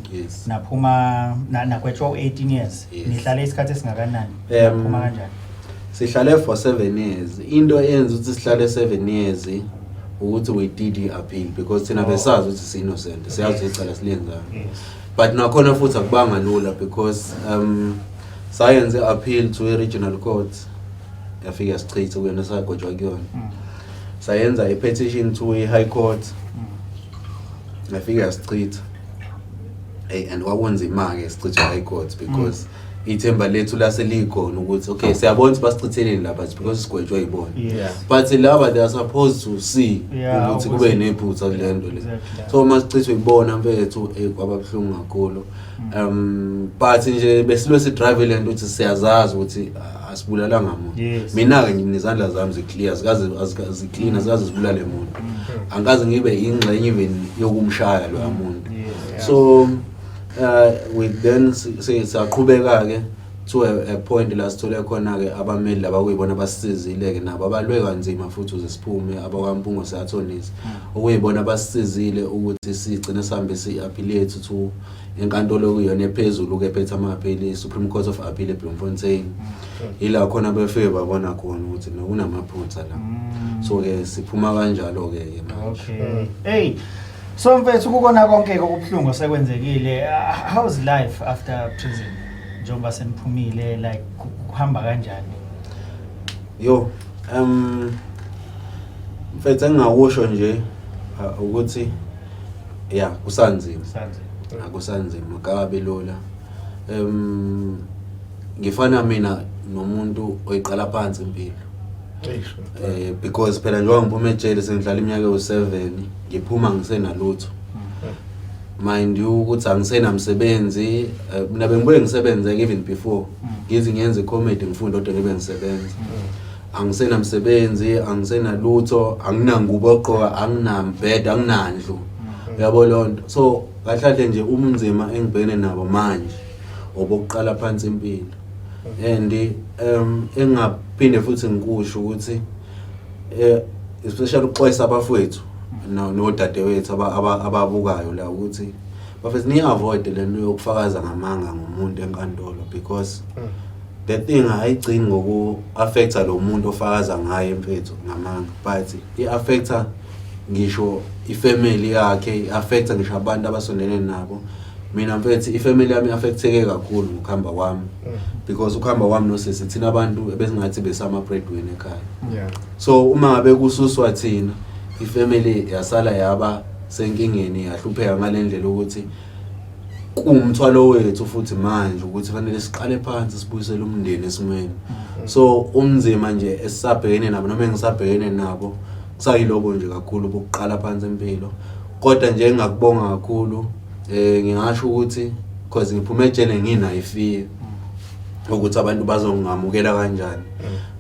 naphuma nagwetshwa u18 years nihlale isikhathi esingakanani naphuma kanjani sihlale for 7 years into eyenza ukuthi sihlale 7 years ukuthi we did appeal because thina besazi ukuthi si innocent siyazi icala silenza but nakhona futhi akubanga lula because science appeal to a regional court yafika sichitha kuyona sagojwa kuyona sayenza a petition to a high court yafika sichitha and wakwenza imake sichitha high court because ithemba lethu laselikhona ukuthi okay siyabona ukuthi basichitheleni lapha because sigwetshwa yibona but laba they are supposed to see ukuthi kube nephutha kulento le so masichithwe yibona mfethu kwababhlungu kakhulu but nje besilwe si drive lento ukuthi siyazazi ukuthi asibulalanga umuntu mina ke nginezandla zami ziclear zikazi clean azikazi zibulale umuntu angazi ngibe ingxenye even yokumshaya lo muntu so with then saqhubeka ke to a point la sithole khona ke abameli laba kuyibona basizile ke nabo abalwe kanzima futhi uze siphume abakwaMpungo sathonisa okuyibona basizile ukuthi sigcine sihambe si-appellate to enkantolo kuyona ephezulu ke phethe ama-appeal Supreme Court of Appeal eBloemfontein ila khona befike babona khona ukuthi kunamaphutha la so ke siphuma kanjalo ke okay hey so mfethu ukubona konke kokubhlungu sekwenzekile how's life after prison njengoba seniphumile like kuhamba kanjani yo mfethu engingawusho nje ukuthi yeah kusanzima akusanzima akabe lula ngifana mina nomuntu oyiqala phansi impilo because phela njengoba ngiphuma ejele sengidlala iminyaka yo7 ngiphuma ngisenalutho mind you ukuthi angisenamsebenzi mina bengibuye ngisebenze even before ngizi ngiyenze comedy ngifunda kodwa ngibe ngisebenza angisenamsebenzi angisenalutho anginangubo oqoka anginambed anginandlu uyabo lonto so kahlahle nje umnzima engibhekene nabo manje obokuqala phansi impilo and engaphinde futhi ngikusho ukuthi especially uxwayisa abafowethu nodadewethu ababukayo la ukuthi bafethu ni avoid lento yokufakaza ngamanga ngomuntu enkantolo because the thing ayigcini ngoku affecta lo muntu ofakaza ngaye empethu ngamanga, but i-affecta ngisho ifamily yakhe, i-affecta ngisho abantu abasondene nabo. Mina mfethu ifamily yami affecteke kakhulu ukuhamba kwami, because ukuhamba kwami nosisi thina abantu besingathi besama breadwinner ekhaya. So uma ngabe kususwa thina, ifamily yasala yaba senkingeni, yahlupheka ngalendlela ukuthi kumthwalo wethu futhi manje ukuthi fanele siqale phansi sibuyisele umndeni esimweni. So umzima nje esisabhekene nabo noma engisabhekene nabo kusayiloko nje kakhulu bokuqala phansi empilo. Kodwa nje ngakubonga kakhulu, ngingasho ukuthi because ngiphume ejele nginayo ifear ukuthi abantu bazongamukela kanjani.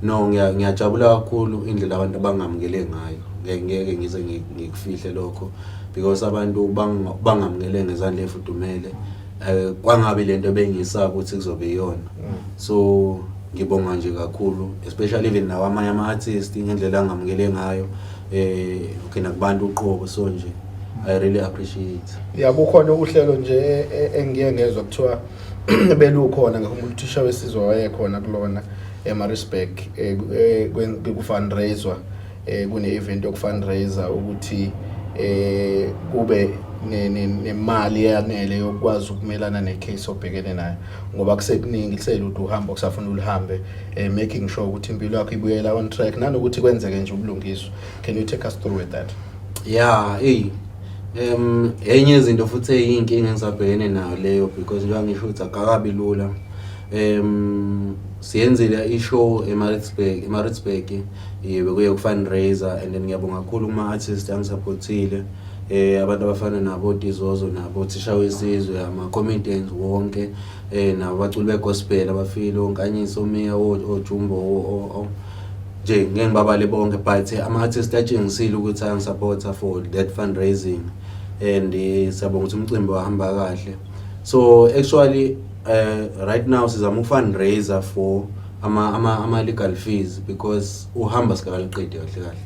No, ngiyajabula kakhulu indlela abantu abangamukele ngayo. Ngeke ngize ngikufihle lokho, because abantu bangamukele ngezandla ezifudumele, kwangabe lento bengiyisaba ukuthi kuzobe iyona. So ngibonga nje kakhulu, especially even nawo amanye ama-artists ngendlela angamukele ngayo, ukena kubantu uqobo. So nje I really appreciate. Kukhona uhlelo nje engiye ngezwe kuthiwa belukhona ngumthisha wesizwe wayekhona kulona eMaritzburg, ku-fundraiser, kune-event yoku-fundraiser ukuthi kube nemali eyanele yokwazi ukumelana necase obhekene nayo, ngoba kusekuningi kuselutho uhamba kusafuna ulihambe, making sure ukuthi impilo yakho ibuyela on track nanokuthi kwenzeke nje ubulungiswa. Can you take us through with that? Yeah, enye izinto futhi eyinkinga engisabhekene nayo leyo, because njengoba ngisho ukuthi akakabi lula. Siyenzile ishow eMaritzburg, bekuye ku-fundraiser, and then ngiyabonga kakhulu kuma-artists angisupportile, abantu abafana nabo Tizozo, nabo Thisha Wesizwe, ama-comedians wonke, nabo baculi be-gospel abafile oNkanyiso, Meya, oJumbo, nje ngeke ngibabale bonke, but ama-artists atshengisile ukuthi angisupporta for that fundraising, and siyabonga ukuthi umcimbi wahamba kahle. So actually right now sizama ufundraiser for ama legal fees, because uhamba sikaliqedi kahle kahle.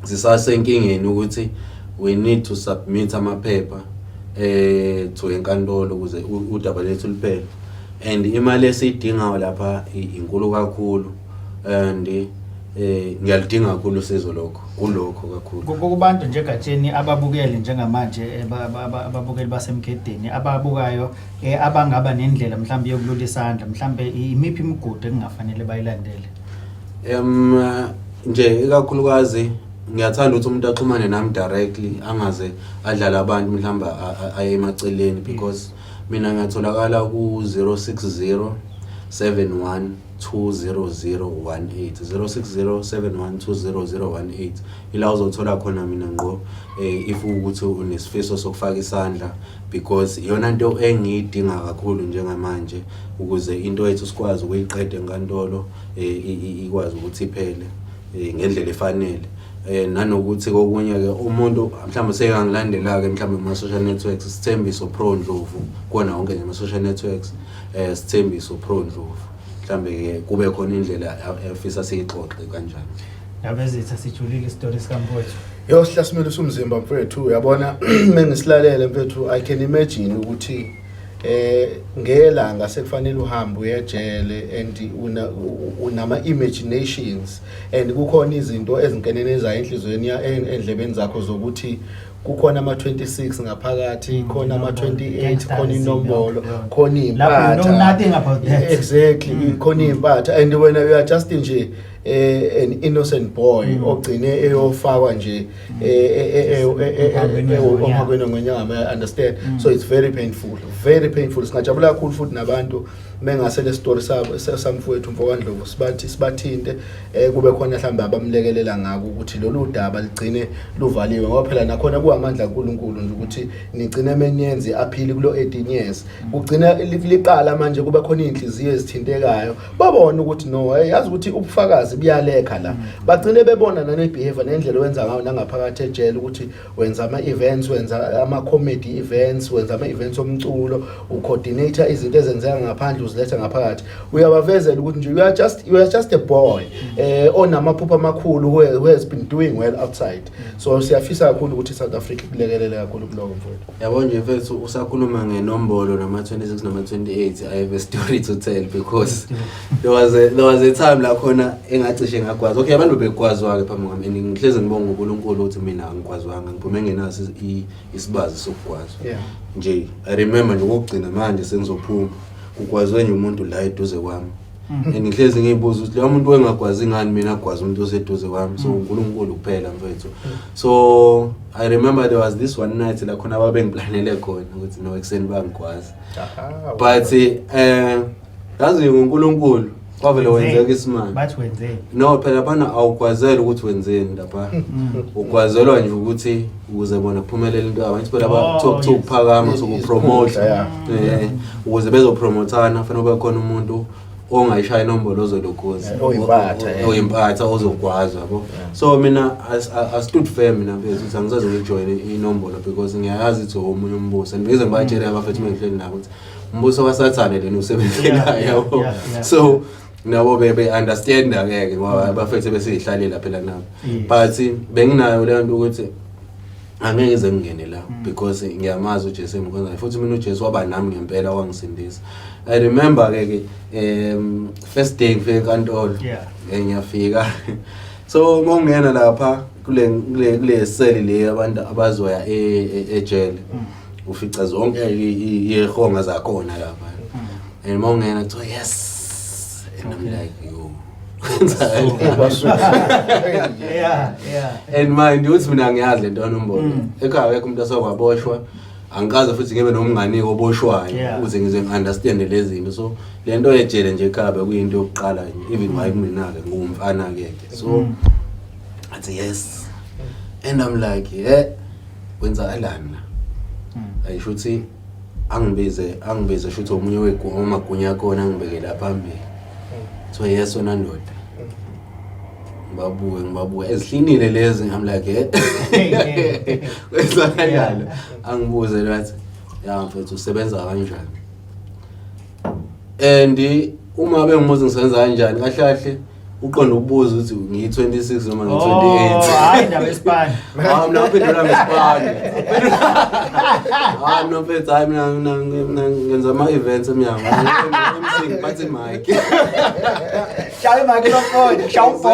Sisasenkingeni ukuthi we need to submit amaphepha to enkantolo ukuze udaba lethu liphele, and imali esiyidingayo lapha inkulu kakhulu, and ngiyalidinga kakhulu usizo lokho kulokho kakhulu. Kubantu nje egatsheni ababukeli njengamanje, ababukeli basemgedeni ababukayo, abangaba nendlela mhlawumbe yokulula isandla, mhlawumbe imiphi imigudu engafanele bayilandele? Nje ikakhulukazi ngiyathanda ukuthi umuntu axhumane nami directly, angaze adlala abantu mhlawumbe aye emaceleni, because mina ngiyatholakala ku 060 71 20018 06071200018 ila uzothola khona mina ngo if ukuthi unesifiso sokufaka isandla, because iyona into engiyidinga kakhulu njengamanje ukuze into yethu sikwazi ukuyiqeda enkantolo ikwazi ukuthi iphele ngendlela efanele. Nanokuthi kokunye ke umuntu mhlawumbe sekangilandela ke mhlawumbe kuma social networks, Sithembiso Pro Ndlovu kona wonke nje ma social networks, Sithembiso Pro Ndlovu, mhlambe kube khona indlela efisa siyixoxe kanjani. Yabezitha sijulile istory sikamfowethu. Sihlasimela usumzimba mfethu, uyabona mengisilalele mfethu, I can imagine ukuthi ngelanga sekufanele uhambe uyejele and unama imaginations, and kukhona izinto ezinkenenezayo enhlizweni endlebeni zakho zokuthi kukhona ama-26 ngaphakathi, khona ama-28, khona inombolo, khona impatha. Lapho you know nothing about that. Exactly, khona impatha, and when you are just nje an innocent boy ogcine eyofakwa nje omhakweni ngonyama, I understand. So it's very painful, very painful. Singajabula kakhulu futhi nabantu mengase le story samfowethu Mfokandlovu sibathinte, kube khona mhlawumbe abamlekelela ngako ukuthi lolu daba ligcine luvaliwe, ngoba phela nakhona kuamandla kaNkulunkulu nje ukuthi nigcine emenyenzi aphili kulo 18 years, ugcina liqala manje kube khona inhliziyo ezithintekayo babona ukuthi no, yazi ukuthi ubufakazi ulwazi buyalekha la bagcine bebona nane behavior nendlela owenza ngayo nangaphakathi ejele ukuthi wenza ama events wenza ama comedy events wenza ama events omculo ucoordinator izinto ezenzeka ngaphandle uziletha ngaphakathi uyabavezela ukuthi nje you are just a boy onamaphupho amakhulu who has been doing well outside so siyafisa kakhulu ukuthi South Africa kulekelele kakhulu kuloko mfowethu yabo nje mfethu usakhuluma ngenombolo nama 26 nama 28 I have a story to tell because there was a time la khona engacishe ngagwaza okay abantu begwazwa ke phambi kwami ngihleze ngibonga uNkulunkulu ukuthi mina angigwazwanga ngiphume ngenaso isibazi sokugwazwa nje I remember nje ukugcina manje sengizophuma kugwazwe nje umuntu la eduze kwami ngihlezi ngiyibuza ukuthi lo muntu wengagwazi ngani mina agwaza umuntu oseduze kwami so uNkulunkulu kuphela mfethu so I remember there was this one night la khona babengiplanele khona ukuthi no ekseni bangigwaza but yazi uNkulunkulu kwavele wenzeka isimanga bathi wenzeni no phela bana awugwazela ukuthi wenzeni lapha ugwazelwa nje ukuthi ukuze bona kuphumelele into abantu phela ba ukuphakama sokupromote ukuze bezopromotana kufanele kube khona umuntu ongayishaya inombolo ozolokuza oyimpatha ozogwaza yabo so mina I stood firm mina bese angizazi ukujoin inombolo because ngiyazi ukuthi omunye umbuso ngize ngibatshele abafethu mengihleli nabo ukuthi umbuso wasathane lena usebenzela yabo so nabo bebe understand ngeke ngoba abafethu besihlallela phela nabo but benginayo le nto ukuthi angeke ngize ngene la because ngiyamazi uJesu ngikwenza futhi mina uJesu waba nami ngempela wangisindisa I remember ke first day ngifika enkantolo ngiyafika so ngongena lapha kule cell le abantu abazoya ejele ufica zonke ihonga zakhona lapha and mongena kuthi yes and I'm like yo and mind uthi mina ngiyazi lento anombolo ekhaya wekho umuntu asokwaboshwa angikaze futhi ngibe nomngane oboshwayo ukuze ngize ngiunderstand lezi zinto so lento ejele nje ekhaya kuyinto yokuqala even why mina ke ngumfana ke so athi yes and I'm like kwenzakalani la ayisho ukuthi angibize shuthi omunye wemagunya yakho ngibeke lapha phambili so yes wena ndoda ngibabuke ezihlinile lezi I'm like kwenzakalani angibuze lathi ya mfethu usebenza kanjani and uma bengimuzi ngisebenza kanjani kahle kahle uqonda ukubuza ukuthi ngiyi26 noma ngi28 hayi ndaba esipani mina uphendula ngesipani no mfethu hayi mina ngenza ama events emnyango MC bathi mic shawe microphone shawupo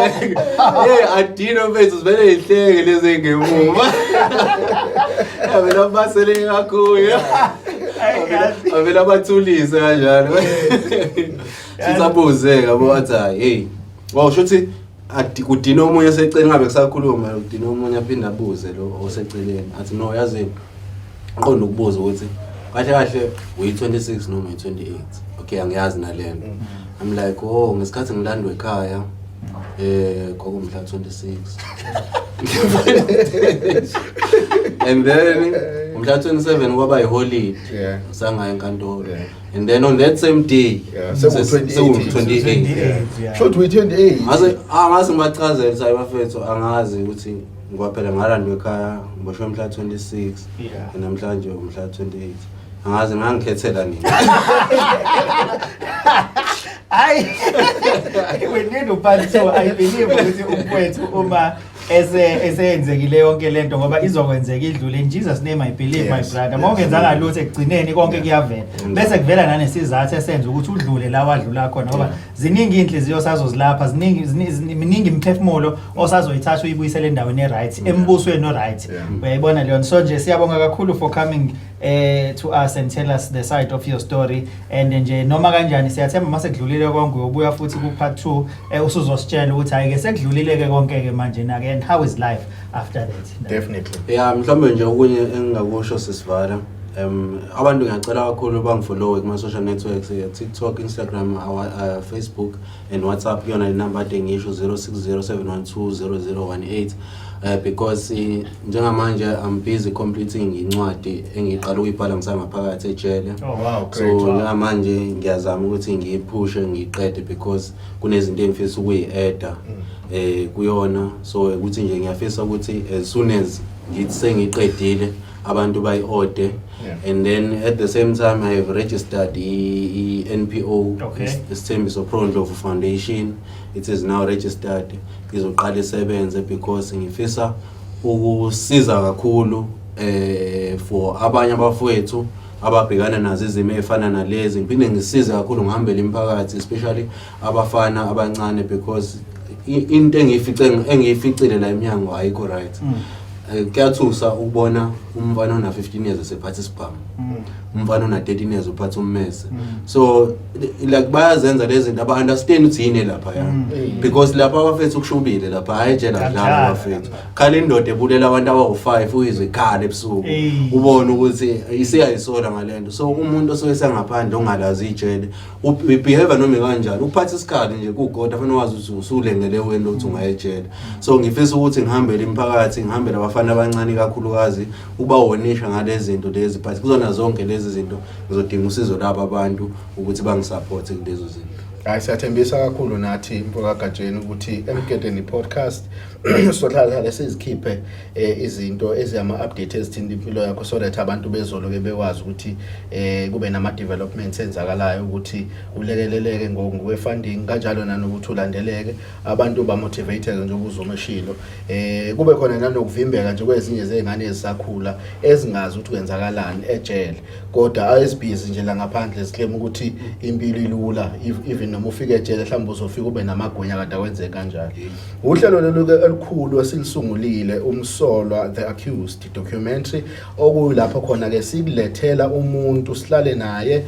adino mfethu sivele ihleke lezi ngemuva mina basele kakhulu avela bathulise kanjalo sisabuze yabo athi hey wow shuthi kudina omunye eseceleni ngabe kusakhuluma kudina omunye aphinda abuze lo oseceleni athi no yazi ngiqonda ukubuza ukuthi kahle kahle uyi26 noma uyi28 okay angiyazi nalento I'm like oh ngesikhathi ngilandwe ekhaya kwakumhla 26 and then umhla 27 kwaba iholiday sanga enkantolo and then on that same day so 28 short we 28 angazi ngibachazela sayi bafethu angazi ukuthi ngwaphela ngalandwe ekhaya ngiboshwe umhla 26 namhlanje umhla 28 angazi ngangikhethela nini hayi wena uphathi so I believe ukuthi umfowethu uma esenzekile yonke lento ngoba izokwenzeka idlule in Jesus name I believe my brother mawungenzanga lutho ekugcineni konke kuyavela bese kuvela nanesizathu esenza ukuthi udlule la wadlula khona ngoba ziningi inhliziyo sazozilapha ziningi imphefumulo osazoyithatha uyibuyisele endaweni eright embusweni oright uyayibona leyo so nje siyabonga kakhulu for coming to us and tell us the side of your story and nje noma kanjani siyathemba mase kudlulile konke uyobuya futhi ku part 2 usuzositshela ukuthi ayike sekudlulile ke konke ke manje na and how is life after that definitely mhlawumbe nje okunye engingakusho sisivala Abantu ngiyacela kakhulu bangifollow kuma social networks TikTok, Instagram, Facebook and WhatsApp yona inamba ade ngisho 0607120018 because njengamanje I'm busy completing incwadi engiqala ukuyibhala ngisangaphakathi ejele. Oh wow, So great. Wow. njengamanje ngiyazama ukuthi ngiyiphushe ngiqede because kunezinto engifisa ukuyi-edda kuyona, so ukuthi nje ngiyafisa ukuthi as soon as ngithi sengiqedile abantu bayi-order. And then at the same time I have registered the NPO, Isithembiso Pro Ndlovu Foundation. It is now registered. Ngizoqala isebenze because ngifisa ukusiza kakhulu for abanye abafowethu ababhekana nazo izimo ezifana nalezi. Ngiphinde ngisize kakhulu ngihambele imphakathi, especially abafana abancane, because into engiyificile la eminyango ayikho right. Kuyathusa ukubona umfana ona 15 years esephatha isibhamu, umfana ona 13 years uphatha ummese. So like bayazenza lezi zinto aba understand ukuthi yini lapha ya, because lapha abafethu ukushubile lapha ayijela dlala abafethu. Khala indoda ebulela abantu abawu5 uyizwe ikhala ebusuku ubone ukuthi isiyayisola ngalento. So umuntu osoyisa ngaphandle ongalazi ijele behavior noma kanjani uphatha isikhala nje kugoda fanele wazi ukuthi usulengele wena ukuthi ungayejela. So ngifisa ukuthi ngihambele imphakathi, ngihambele abafana abancane kakhulukazi ubawonisha ngalezi zinto lezi, but kuzona zonke lezi zinto ngizodinga usizo laba abantu ukuthi bangisupport kulezo zinto. Hayi, siyathembisa kakhulu nathi Mpoka Gatsheni ukuthi Emgedeni podcast sohlala sizikhiphe izinto eziyama update ezithinta impilo yakho, so that abantu bezolo ke bekwazi ukuthi kube nama developments enzakalayo, ukuthi ulekeleleke ngokwe funding kanjalo nanokuthi ulandeleke abantu ba motivated nje ukuzomeshilo, kube khona nanokuvimbeka nje kwezinye zezingane ezisakhula ezingazi ukuthi kwenzakalani ejele, kodwa ayesibhizi nje la ngaphandle siclaim ukuthi impilo ilula, even noma ufike ejele mhlawumbe uzofika ube namagunya kade akwenze kanjalo. Uhlelo loluke elikhulu esilisungulile Umsolwa The Accused documentary, okuyilapho khona ke sikulethela umuntu sihlale naye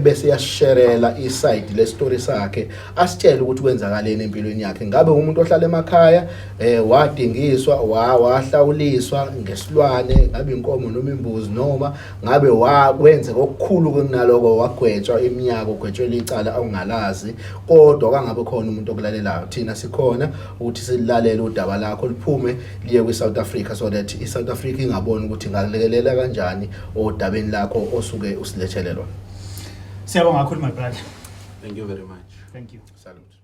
bese yasherela iside le story sakhe, asitshela ukuthi kwenzakaleni empilweni yakhe. Ngabe umuntu ohlala emakhaya wadingiswa wahlawuliswa ngesilwane, ngabe inkomo noma imbuzi, noma ngabe wakwenza okukhulu kunaloko wagwetshwa iminyaka, ugwetshwela icala awungalazi, kodwa kangabe khona umuntu okulalelayo. Thina sikhona ukuthi silalela udaba lakho liphume liye kwi-South Africa, so that i-South Africa ingabona ukuthi ingalekelela kanjani odabeni lakho osuke usilethele lona. Siyabonga kakhulu my brother. Thank you very much. Thank you. Salute.